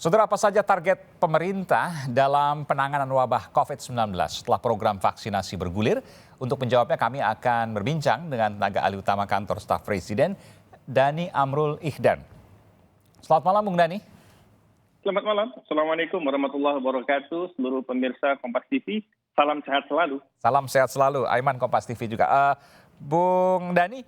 Saudara, apa saja target pemerintah dalam penanganan wabah COVID-19 setelah program vaksinasi bergulir? Untuk menjawabnya kami akan berbincang dengan tenaga ahli utama kantor staf Presiden, Dhani Amrul Ihdan. Selamat malam, Bung Dhani. Selamat malam. Assalamualaikum warahmatullahi wabarakatuh. Seluruh pemirsa Kompas TV, salam sehat selalu. Salam sehat selalu, Aiman Kompas TV juga. Bung Dhani,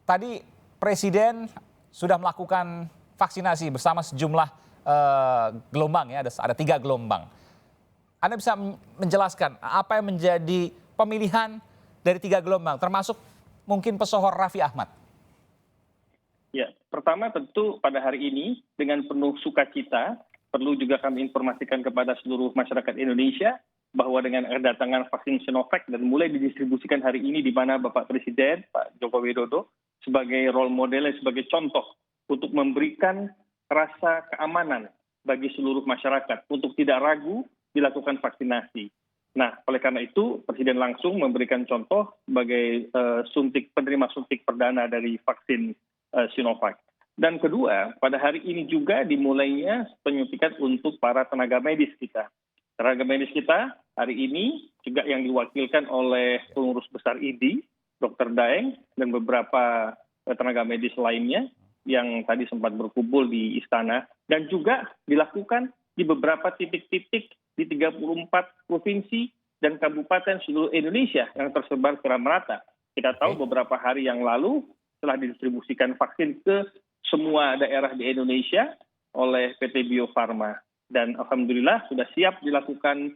tadi Presiden sudah melakukan vaksinasi bersama sejumlah gelombang, ya, ada 3 gelombang. Anda bisa menjelaskan apa yang menjadi pemilihan dari 3 gelombang, termasuk mungkin pesohor Raffi Ahmad? Ya, pertama tentu pada hari ini dengan penuh sukacita perlu juga kami informasikan kepada seluruh masyarakat Indonesia bahwa dengan kedatangan vaksin Sinovac dan mulai didistribusikan hari ini di mana Bapak Presiden Pak Joko Widodo sebagai role model, sebagai contoh untuk memberikan rasa keamanan bagi seluruh masyarakat untuk tidak ragu dilakukan vaksinasi. Nah, oleh karena itu Presiden langsung memberikan contoh sebagai penerima suntik perdana dari vaksin Sinovac. Dan kedua, pada hari ini juga dimulainya penyuntikan untuk para tenaga medis kita. Tenaga medis kita hari ini juga yang diwakilkan oleh pengurus besar ID, Dr. Daeng, dan beberapa tenaga medis lainnya yang tadi sempat berkumpul di istana, dan juga dilakukan di beberapa titik-titik di 34 provinsi dan kabupaten seluruh Indonesia yang tersebar secara merata. Kita tahu beberapa hari yang lalu telah didistribusikan vaksin ke semua daerah di Indonesia oleh PT Bio Farma. Dan alhamdulillah sudah siap dilakukan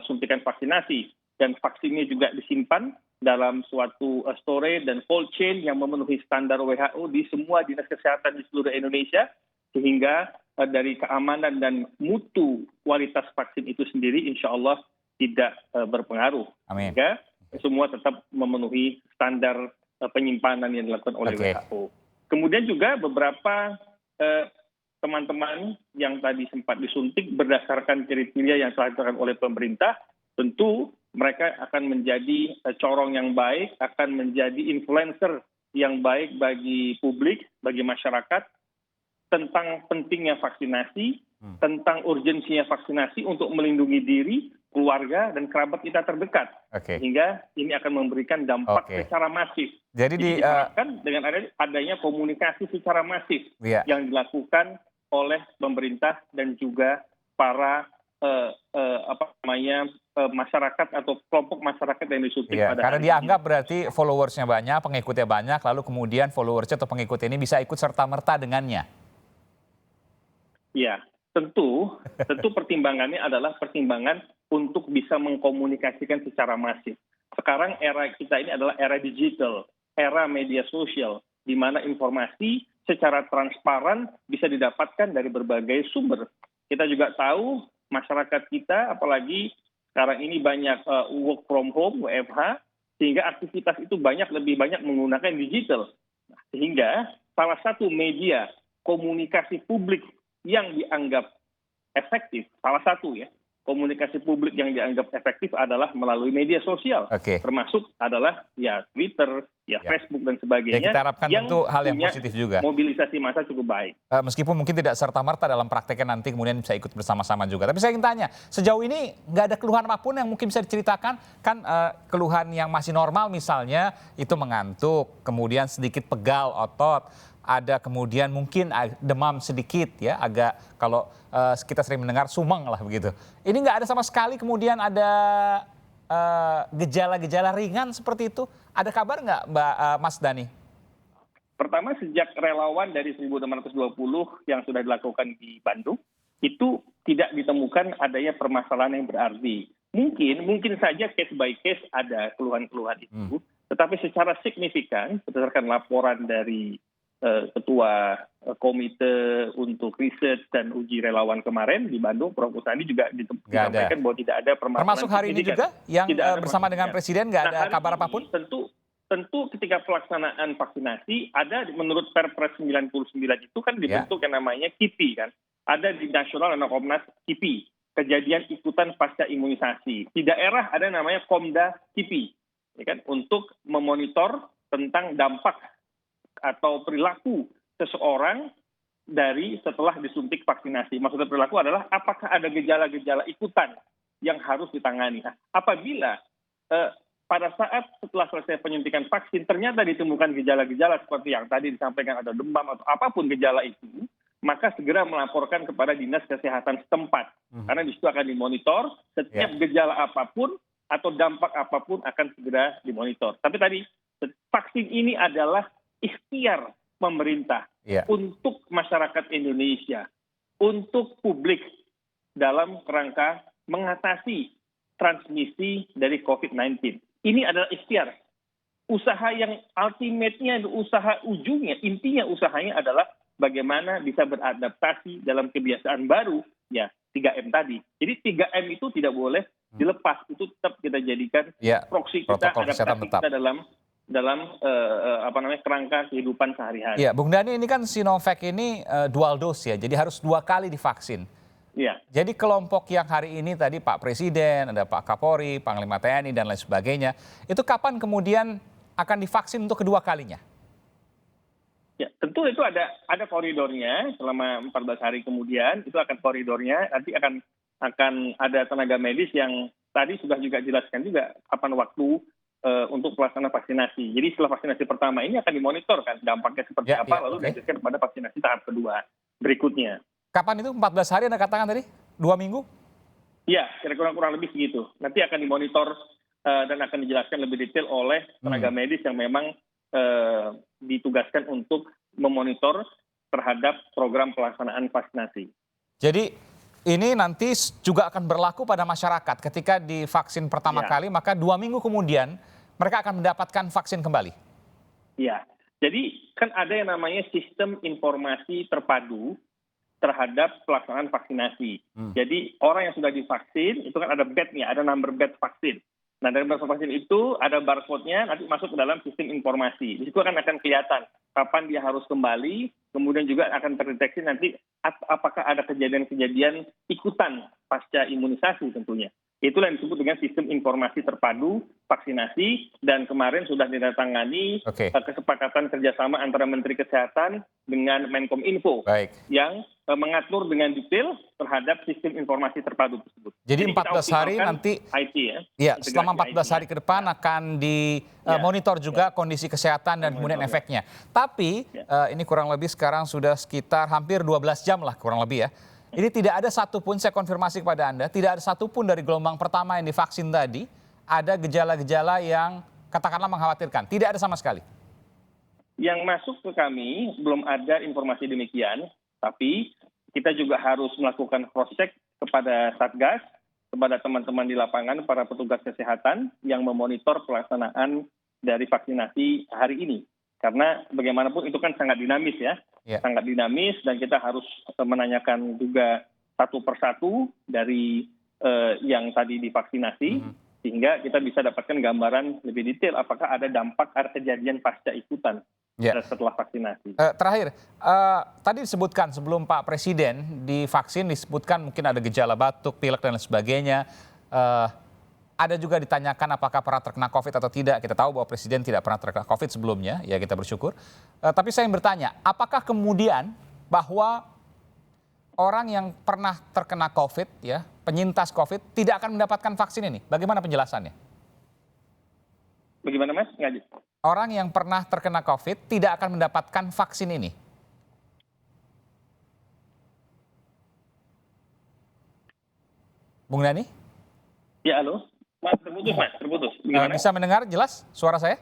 suntikan vaksinasi. Dan vaksinnya juga disimpan dalam suatu storage dan cold chain yang memenuhi standar WHO di semua dinas kesehatan di seluruh Indonesia, sehingga dari keamanan dan mutu kualitas vaksin itu sendiri insya Allah tidak berpengaruh. Amin. Sehingga semua tetap memenuhi standar penyimpanan yang dilakukan oleh WHO. Kemudian juga beberapa teman-teman yang tadi sempat disuntik berdasarkan kriteria yang telah ditetapkan oleh pemerintah, tentu mereka akan menjadi corong yang baik, akan menjadi influencer yang baik bagi publik, bagi masyarakat, tentang pentingnya vaksinasi, tentang urgensinya vaksinasi untuk melindungi diri, keluarga, dan kerabat kita terdekat. Sehingga ini akan memberikan dampak secara masif. Jadi diharapkan dengan adanya komunikasi secara masif yang dilakukan oleh pemerintah dan juga para masyarakat atau kelompok masyarakat yang disuntik pada karena hari dianggap ini. berarti followersnya banyak, pengikutnya banyak, lalu kemudian followersnya atau pengikut ini bisa ikut serta-merta dengannya. Ya, tentu pertimbangannya adalah pertimbangan untuk bisa mengkomunikasikan secara masif. Sekarang era kita ini adalah era digital, era media sosial, di mana informasi secara transparan bisa didapatkan dari berbagai sumber. Kita juga tahu masyarakat kita, apalagi sekarang ini banyak work from home, WFH, sehingga aktivitas itu lebih banyak menggunakan digital. Sehingga salah satu media komunikasi publik yang dianggap efektif, salah satu komunikasi publik yang dianggap efektif adalah melalui media sosial, termasuk adalah Twitter, Facebook dan sebagainya. Kita harapkan tentu hal yang positif juga. Mobilisasi massa cukup baik. Meskipun mungkin tidak serta-merta dalam prakteknya nanti kemudian bisa ikut bersama-sama juga. Tapi saya ingin tanya, sejauh ini nggak ada keluhan apapun yang mungkin bisa diceritakan? Kan keluhan yang masih normal misalnya itu mengantuk, kemudian sedikit pegal otot, ada kemudian mungkin demam sedikit ya, agak kalau kita sering mendengar sumeng lah begitu. Ini nggak ada sama sekali kemudian ada gejala-gejala ringan seperti itu. Ada kabar nggak Mas Dhani? Pertama, sejak relawan dari 1620 yang sudah dilakukan di Bandung, itu tidak ditemukan adanya permasalahan yang berarti. Mungkin saja case by case ada keluhan-keluhan itu, tetapi secara signifikan berdasarkan laporan dari Ketua Komite untuk Riset dan Uji Relawan kemarin di Bandung, Prof. Kusnadi juga disampaikan bahwa tidak ada permasalahan. Termasuk hari ini juga yang bersama dengan Presiden nggak ada kabar apapun? Tentu ketika pelaksanaan vaksinasi ada menurut Perpres 99 itu kan dibentuk yang namanya KIPI kan. Ada di Nasional dan Komnas KIPI, kejadian ikutan pasca imunisasi. Di daerah ada namanya Komda KIPI, ya kan, untuk memonitor tentang dampak atau perilaku seseorang dari setelah disuntik vaksinasi. Maksudnya perilaku adalah apakah ada gejala-gejala ikutan yang harus ditangani. Nah, apabila pada saat setelah selesai penyuntikan vaksin ternyata ditemukan gejala-gejala seperti yang tadi disampaikan, ada demam atau apapun gejala itu, maka segera melaporkan kepada dinas kesehatan setempat. Karena di situ akan dimonitor, setiap gejala apapun atau dampak apapun akan segera dimonitor. Tapi tadi, vaksin ini adalah ikhtiar pemerintah untuk masyarakat Indonesia, untuk publik dalam kerangka mengatasi transmisi dari COVID-19. Ini adalah ikhtiar. Usaha yang ultimate-nya, usaha ujungnya, intinya usahanya adalah bagaimana bisa beradaptasi dalam kebiasaan baru, ya 3M tadi. Jadi 3M itu tidak boleh dilepas, itu tetap kita jadikan proksi kita, adaptasi kita dalam kerangka kehidupan sehari-hari. Ya, Bung Dhani, ini kan Sinovac ini dual dose ya, jadi harus 2 kali divaksin. Ya. Jadi kelompok yang hari ini tadi Pak Presiden, ada Pak Kapolri, Panglima TNI dan lain sebagainya, itu kapan kemudian akan divaksin untuk kedua kalinya? Ya, tentu itu ada koridornya selama 14 hari kemudian, itu akan koridornya, nanti akan ada tenaga medis yang tadi sudah juga jelaskan juga kapan waktu untuk pelaksanaan vaksinasi. Jadi setelah vaksinasi pertama ini akan dimonitor kan dampaknya seperti apa, lalu dilanjutkan pada vaksinasi tahap kedua berikutnya. Kapan itu? 14 hari Anda katakan tadi? 2 minggu? Iya, kira-kira kurang lebih segitu. Nanti akan dimonitor dan akan dijelaskan lebih detail oleh tenaga medis yang memang ditugaskan untuk memonitor terhadap program pelaksanaan vaksinasi. Jadi ini nanti juga akan berlaku pada masyarakat ketika divaksin pertama kali, maka 2 minggu kemudian mereka akan mendapatkan vaksin kembali. Iya, jadi kan ada yang namanya sistem informasi terpadu terhadap pelaksanaan vaksinasi. Jadi orang yang sudah divaksin itu kan ada bednya, ada number bed vaksin. Nah dari number vaksin itu ada barcode-nya nanti masuk ke dalam sistem informasi. Di situ akan kelihatan kapan dia harus kembali, kemudian juga akan terdeteksi nanti apakah ada kejadian-kejadian ikutan pasca imunisasi tentunya. Itulah yang disebut dengan sistem informasi terpadu vaksinasi, dan kemarin sudah ditandatangani kesepakatan kerjasama antara Menteri Kesehatan dengan Menkominfo yang mengatur dengan detail terhadap sistem informasi terpadu tersebut. Jadi 14 hari nanti, IT selama 14 hari ke depan akan dimonitor juga kondisi kesehatan dan kemudian efeknya. Tapi ini kurang lebih sekarang sudah sekitar hampir 12 jam lah kurang lebih ya. Ini tidak ada satupun, saya konfirmasi kepada Anda, tidak ada satupun dari gelombang pertama yang divaksin tadi, ada gejala-gejala yang katakanlah mengkhawatirkan. Tidak ada sama sekali. Yang masuk ke kami belum ada informasi demikian, tapi kita juga harus melakukan cross-check kepada Satgas, kepada teman-teman di lapangan, para petugas kesehatan yang memonitor pelaksanaan dari vaksinasi hari ini. Karena bagaimanapun itu kan sangat dinamis ya. Sangat dinamis, dan kita harus menanyakan juga satu persatu dari yang tadi divaksinasi, sehingga kita bisa dapatkan gambaran lebih detail apakah ada dampak kejadian pasca ikutan setelah vaksinasi. Terakhir, tadi disebutkan sebelum Pak Presiden divaksin disebutkan mungkin ada gejala batuk, pilek dan lain sebagainya. Ada juga ditanyakan apakah pernah terkena COVID atau tidak. Kita tahu bahwa Presiden tidak pernah terkena COVID sebelumnya, ya kita bersyukur. Tapi saya ingin bertanya, apakah kemudian bahwa orang yang pernah terkena COVID, ya penyintas COVID, tidak akan mendapatkan vaksin ini? Bagaimana penjelasannya? Bagaimana Mas? Orang yang pernah terkena COVID tidak akan mendapatkan vaksin ini? Bung Dhani? Ya, halo. Mas, terputus. Bagaimana? Bisa mendengar jelas suara saya?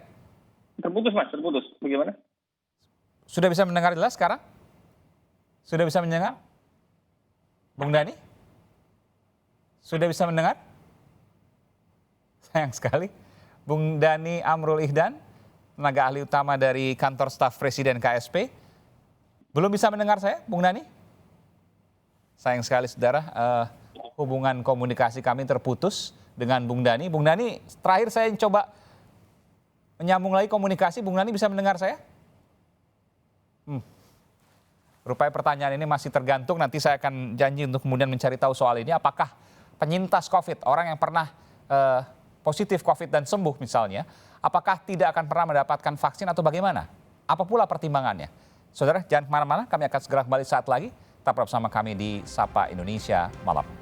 Terputus Mas, terputus. Bagaimana? Sudah bisa mendengar jelas sekarang? Sudah bisa mendengar? Bung Dhani? Sudah bisa mendengar? Sayang sekali. Bung Dhani Amrul Ihdan, tenaga ahli utama dari kantor staf Presiden KSP. Belum bisa mendengar saya, Bung Dhani? Sayang sekali saudara, hubungan komunikasi kami terputus dengan Bung Dhani. Bung Dhani, terakhir saya coba menyambung lagi komunikasi. Bung Dhani bisa mendengar saya? Rupanya pertanyaan ini masih tergantung. Nanti saya akan janji untuk kemudian mencari tahu soal ini. Apakah penyintas COVID, orang yang pernah positif COVID dan sembuh misalnya, apakah tidak akan pernah mendapatkan vaksin atau bagaimana? Apa pula pertimbangannya? Saudara, jangan kemana-mana, kami akan segera kembali saat lagi. Tetap bersama kami di Sapa Indonesia Malam.